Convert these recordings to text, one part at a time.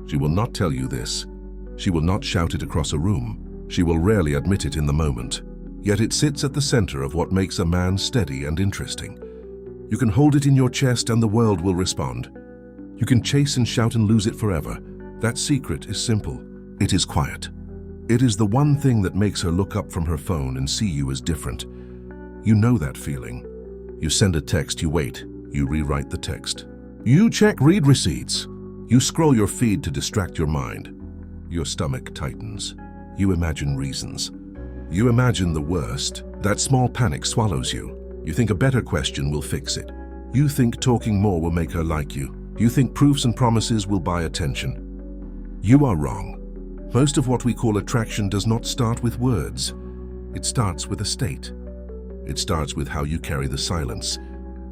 She will not tell you this. She will not shout it across a room. She will rarely admit it in the moment. Yet it sits at the center of what makes a man steady and interesting. You can hold it in your chest and the world will respond. You can chase and shout and lose it forever. That secret is simple. It is quiet. It is the one thing that makes her look up from her phone and see you as different. You know that feeling. You send a text, you wait, you rewrite the text. You check read receipts. You scroll your feed to distract your mind. Your stomach tightens. You imagine reasons. You imagine the worst. That small panic swallows you. You think a better question will fix it. You think talking more will make her like you. You think proofs and promises will buy attention. You are wrong. Most of what we call attraction does not start with words. It starts with a state. It starts with how you carry the silence.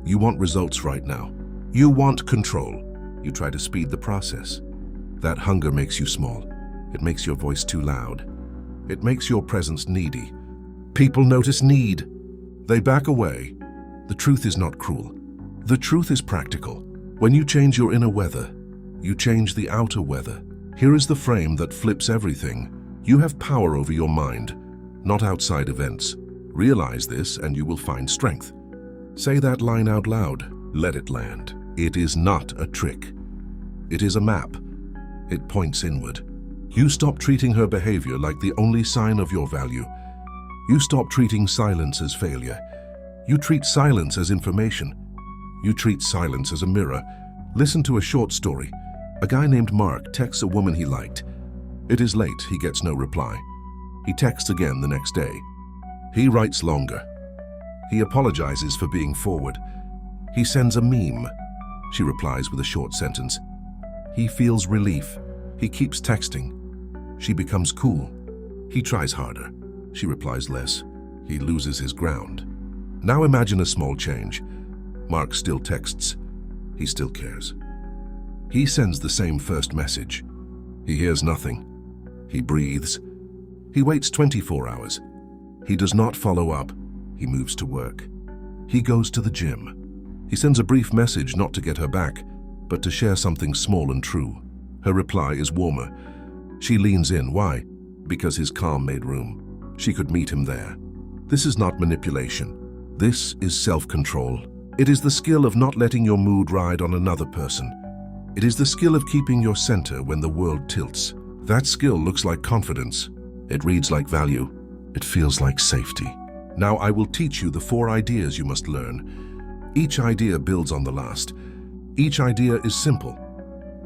You want results right now. You want control. You try to speed the process. That hunger makes you small. It makes your voice too loud. It makes your presence needy. People notice need. They back away. The truth is not cruel. The truth is practical. When you change your inner weather, you change the outer weather. Here is the frame that flips everything. You have power over your mind, not outside events. Realize this and you will find strength. Say that line out loud. Let it land. It is not a trick. It is a map. It points inward. You stop treating her behavior like the only sign of your value. You stop treating silence as failure. You treat silence as information. You treat silence as a mirror. Listen to a short story. A guy named Mark texts a woman he liked. It is late, he gets no reply. He texts again the next day. He writes longer. He apologizes for being forward. He sends a meme. She replies with a short sentence. He feels relief. He keeps texting. She becomes cool. He tries harder. She replies less. He loses his ground. Now imagine a small change. Mark still texts. He still cares. He sends the same first message. He hears nothing. He breathes. He waits 24 hours. He does not follow up. He moves to work. He goes to the gym. He sends a brief message not to get her back, but to share something small and true. Her reply is warmer. She leans in. Why? Because his calm made room. She could meet him there. This is not manipulation. This is self-control. It is the skill of not letting your mood ride on another person. It is the skill of keeping your center when the world tilts. That skill looks like confidence. It reads like value. It feels like safety. Now I will teach you the 4 ideas you must learn. Each idea builds on the last. Each idea is simple.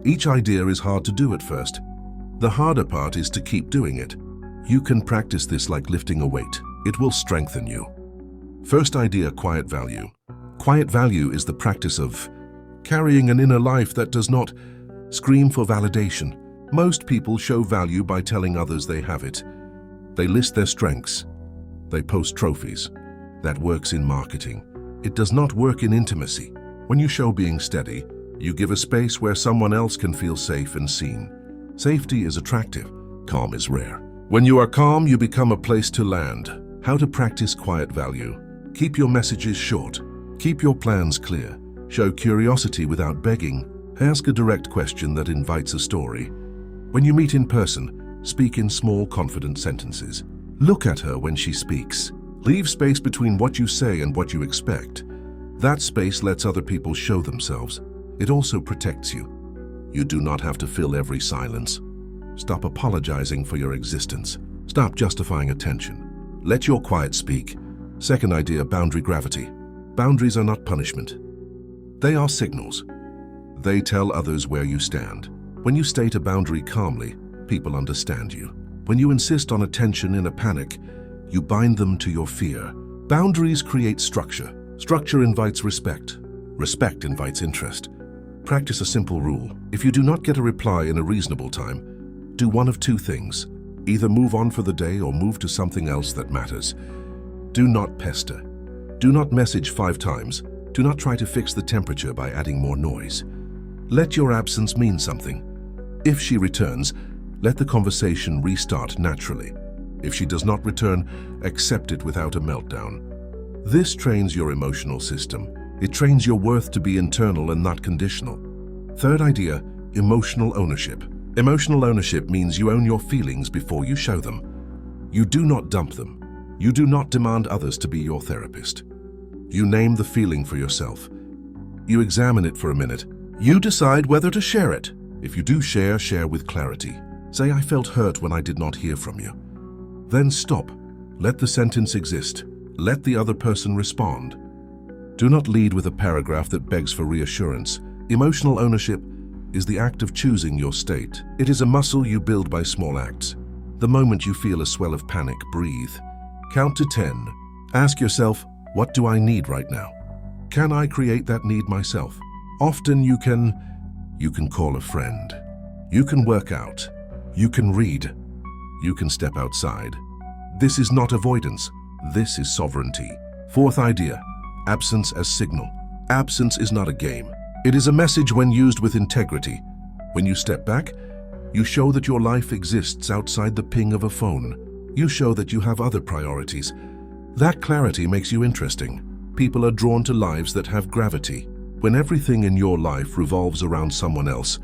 Each idea is hard to do at first. The harder part is to keep doing it. You can practice this like lifting a weight. It will strengthen you. First idea, quiet value. Quiet value is the practice of carrying an inner life that does not scream for validation. Most people show value by telling others they have it. They list their strengths. They post trophies. That works in marketing. It does not work in intimacy. When you show being steady, you give a space where someone else can feel safe and seen. Safety is attractive. Calm is rare. When you are calm, you become a place to land. How to practice quiet value. Keep your messages short. Keep your plans clear. Show curiosity without begging. Ask a direct question that invites a story. When you meet in person, speak in small, confident sentences. Look at her when she speaks. Leave space between what you say and what you expect. That space lets other people show themselves. It also protects you. You do not have to fill every silence. Stop apologizing for your existence. Stop justifying attention. Let your quiet speak. Second idea, boundary gravity. Boundaries are not punishment. They are signals. They tell others where you stand. When you state a boundary calmly, people understand you. When you insist on attention in a panic, you bind them to your fear. Boundaries create structure. Structure invites respect. Respect invites interest. Practice a simple rule. If you do not get a reply in a reasonable time, do one of 2 things. Either move on for the day or move to something else that matters. Do not pester. Do not message 5 times. Do not try to fix the temperature by adding more noise. Let your absence mean something. If she returns, let the conversation restart naturally. If she does not return, accept it without a meltdown. This trains your emotional system. It trains your worth to be internal and not conditional. Third idea, emotional ownership. Emotional ownership means you own your feelings before you show them. You do not dump them. You do not demand others to be your therapist. You name the feeling for yourself. You examine it for a minute. You decide whether to share it. If you do share, share with clarity. Say, I felt hurt when I did not hear from you. Then stop. Let the sentence exist. Let the other person respond. Do not lead with a paragraph that begs for reassurance. Emotional ownership is the act of choosing your state. It is a muscle you build by small acts. The moment you feel a swell of panic, breathe. Count to 10. Ask yourself, what do I need right now? Can I create that need myself? Often you can call a friend. You can work out. You can read. You can step outside. This is not avoidance. This is sovereignty. Fourth idea, absence as signal. Absence is not a game. It is a message when used with integrity. When you step back, you show that your life exists outside the ping of a phone. You show that you have other priorities. That clarity makes you interesting. People are drawn to lives that have gravity. When everything in your life revolves around someone else,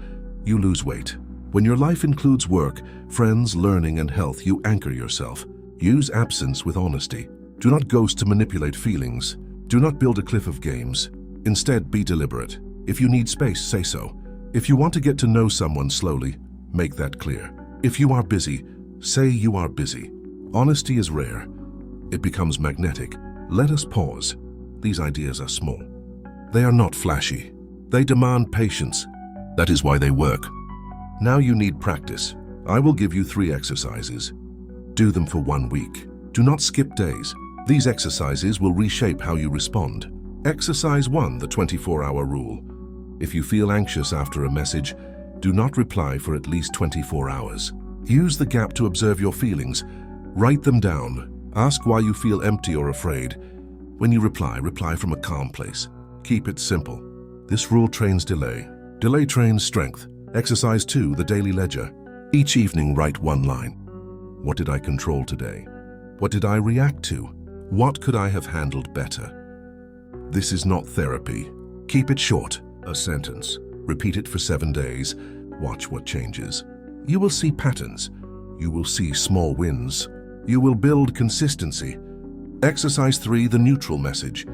you lose weight. When your life includes work, friends, learning, and health, you anchor yourself. Use absence with honesty. Do not ghost to manipulate feelings. Do not build a cliff of games. Instead, be deliberate. If you need space, say so. If you want to get to know someone slowly, make that clear. If you are busy, say you are busy. Honesty is rare. It becomes magnetic. Let us pause. These ideas are small. They are not flashy. They demand patience. That is why they work. Now you need practice. I will give you 3 exercises. Do them for 1 week. Do not skip days. These exercises will reshape how you respond. Exercise 1, the 24-hour rule. If you feel anxious after a message, do not reply for at least 24 hours. Use the gap to observe your feelings. Write them down. Ask why you feel empty or afraid. When you reply, reply from a calm place. Keep it simple. This rule trains delay. Delay trains strength. Exercise 2, the daily ledger. Each evening, write 1 line. What did I control today? What did I react to? What could I have handled better? This is not therapy. Keep it short, a sentence. Repeat it for 7 days. Watch what changes. You will see patterns. You will see small wins. You will build consistency. Exercise 3, the neutral message.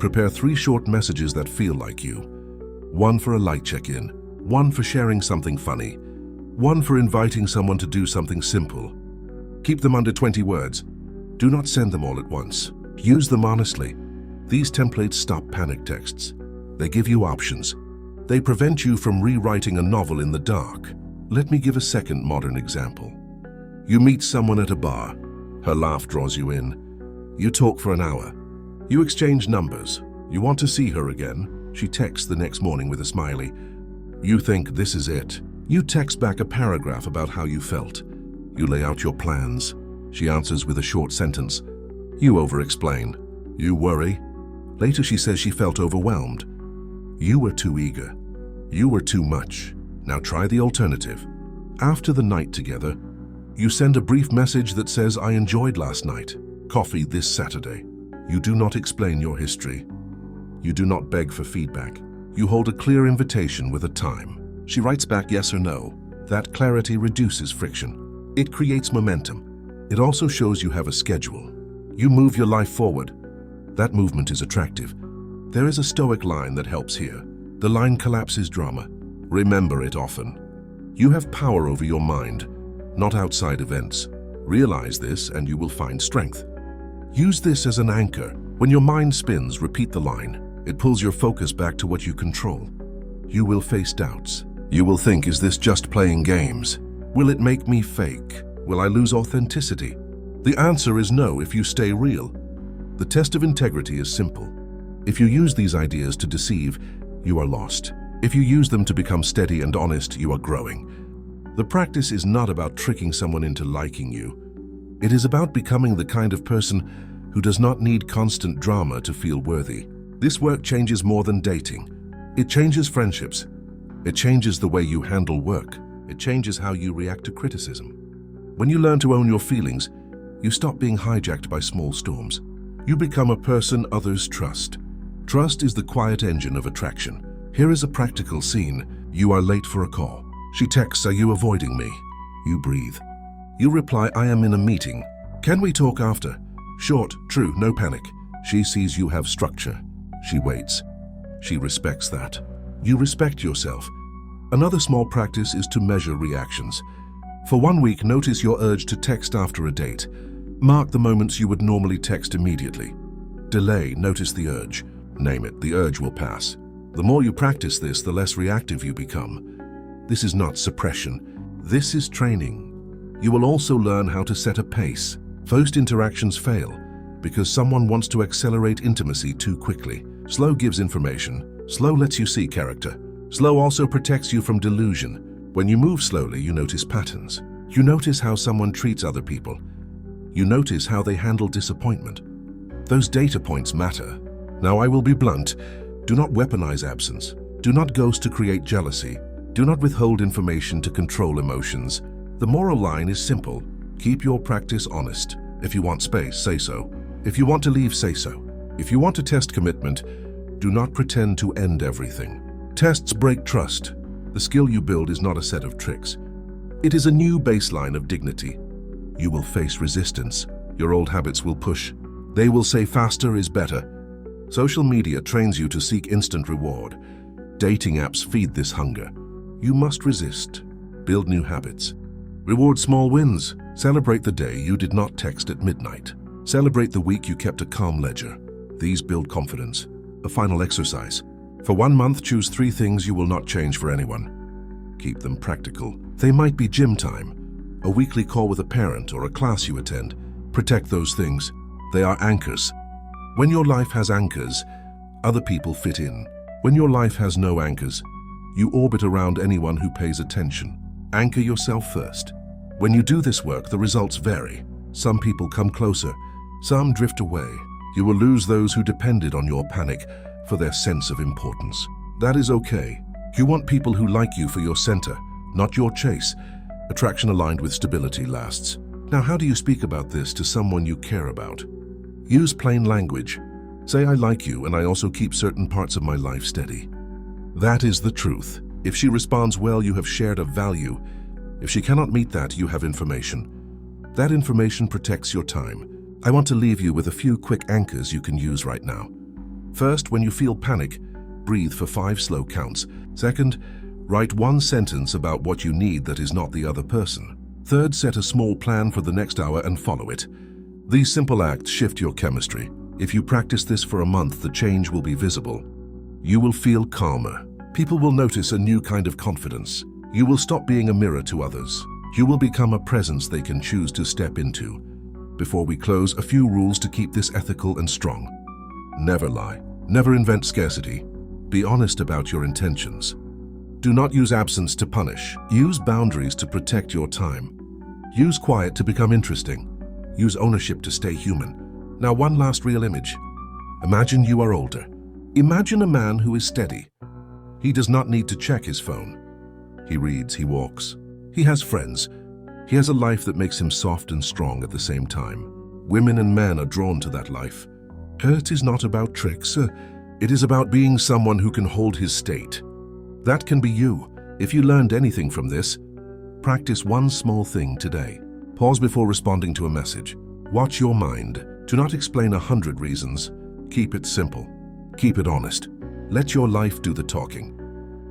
Prepare 3 short messages that feel like you. 1 for a light check-in. 1 for sharing something funny. 1 for inviting someone to do something simple. Keep them under 20 words. Do not send them all at once. Use them honestly. These templates stop panic texts. They give you options. They prevent you from rewriting a novel in the dark. Let me give a second modern example. You meet someone at a bar. Her laugh draws you in. You talk for an hour. You exchange numbers. You want to see her again. She texts the next morning with a smiley. You think this is it. You text back a paragraph about how you felt. You lay out your plans. She answers with a short sentence. You over-explain. You worry. Later she says she felt overwhelmed. You were too eager. You were too much. Now try the alternative. After the night together, you send a brief message that says, I enjoyed last night. Coffee this Saturday. You do not explain your history. You do not beg for feedback. You hold a clear invitation with a time. She writes back yes or no. That clarity reduces friction. It creates momentum. It also shows you have a schedule. You move your life forward. That movement is attractive. There is a Stoic line that helps here. The line collapses drama. Remember it often. You have power over your mind, not outside events. Realize this and you will find strength. Use this as an anchor. When your mind spins, repeat the line. It pulls your focus back to what you control. You will face doubts. You will think, is this just playing games? Will it make me fake? Will I lose authenticity? The answer is no if you stay real. The test of integrity is simple. If you use these ideas to deceive, you are lost. If you use them to become steady and honest, you are growing. The practice is not about tricking someone into liking you. It is about becoming the kind of person who does not need constant drama to feel worthy. This work changes more than dating. It changes friendships. It changes the way you handle work. It changes how you react to criticism. When you learn to own your feelings, you stop being hijacked by small storms. You become a person others trust. Trust is the quiet engine of attraction. Here is a practical scene. You are late for a call. She texts, "Are you avoiding me?" You breathe. You reply, "I am in a meeting. Can we talk after?" Short, true, no panic. She sees you have structure. She waits. She respects that. You respect yourself. Another small practice is to measure reactions. For 1 week, notice your urge to text after a date. Mark the moments you would normally text immediately. Delay, notice the urge. Name it, the urge will pass. The more you practice this, the less reactive you become. This is not suppression. This is training. You will also learn how to set a pace. Most interactions fail because someone wants to accelerate intimacy too quickly. Slow gives information. Slow lets you see character. Slow also protects you from delusion. When you move slowly, you notice patterns. You notice how someone treats other people. You notice how they handle disappointment. Those data points matter. Now I will be blunt. Do not weaponize absence. Do not ghost to create jealousy. Do not withhold information to control emotions. The moral line is simple. Keep your practice honest. If you want space, say so. If you want to leave, say so. If you want to test commitment, do not pretend to end everything. Tests break trust. The skill you build is not a set of tricks. It is a new baseline of dignity. You will face resistance. Your old habits will push. They will say faster is better. Social media trains you to seek instant reward. Dating apps feed this hunger. You must resist. Build new habits. Reward small wins. Celebrate the day you did not text at midnight. Celebrate the week you kept a calm ledger. These build confidence. A final exercise. For 1 month, choose 3 things you will not change for anyone. Keep them practical. They might be gym time, a weekly call with a parent, or a class you attend. Protect those things. They are anchors. When your life has anchors, other people fit in. When your life has no anchors, you orbit around anyone who pays attention. Anchor yourself first. When you do this work, the results vary. Some people come closer, some drift away. You will lose those who depended on your panic for their sense of importance. That is okay. You want people who like you for your center, not your chase. Attraction aligned with stability lasts. Now, how do you speak about this to someone you care about? Use plain language. Say, "I like you, and I also keep certain parts of my life steady." That is the truth. If she responds well, you have shared a value. If she cannot meet that, you have information. That information protects your time. I want to leave you with a few quick anchors you can use right now. First, when you feel panic, breathe for 5 slow counts. Second, write 1 sentence about what you need that is not the other person. Third, set a small plan for the next hour and follow it. These simple acts shift your chemistry. If you practice this for a month, the change will be visible. You will feel calmer. People will notice a new kind of confidence. You will stop being a mirror to others. You will become a presence they can choose to step into. Before we close, a few rules to keep this ethical and strong. Never lie. Never invent scarcity. Be honest about your intentions. Do not use absence to punish. Use boundaries to protect your time. Use quiet to become interesting. Use ownership to stay human. Now, one last real image. Imagine you are older. Imagine a man who is steady. He does not need to check his phone. He reads, he walks. He has friends. He has a life that makes him soft and strong at the same time. Women and men are drawn to that life. It is not about tricks. It is about being someone who can hold his state. That can be you. If you learned anything from this, practice one small thing today. Pause before responding to a message. Watch your mind. Do not explain 100 reasons. Keep it simple. Keep it honest. Let your life do the talking.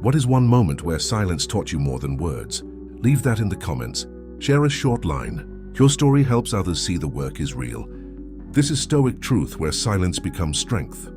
What is one moment where silence taught you more than words? Leave that in the comments. Share a short line. Your story helps others see the work is real. This is Stoic truth, where silence becomes strength.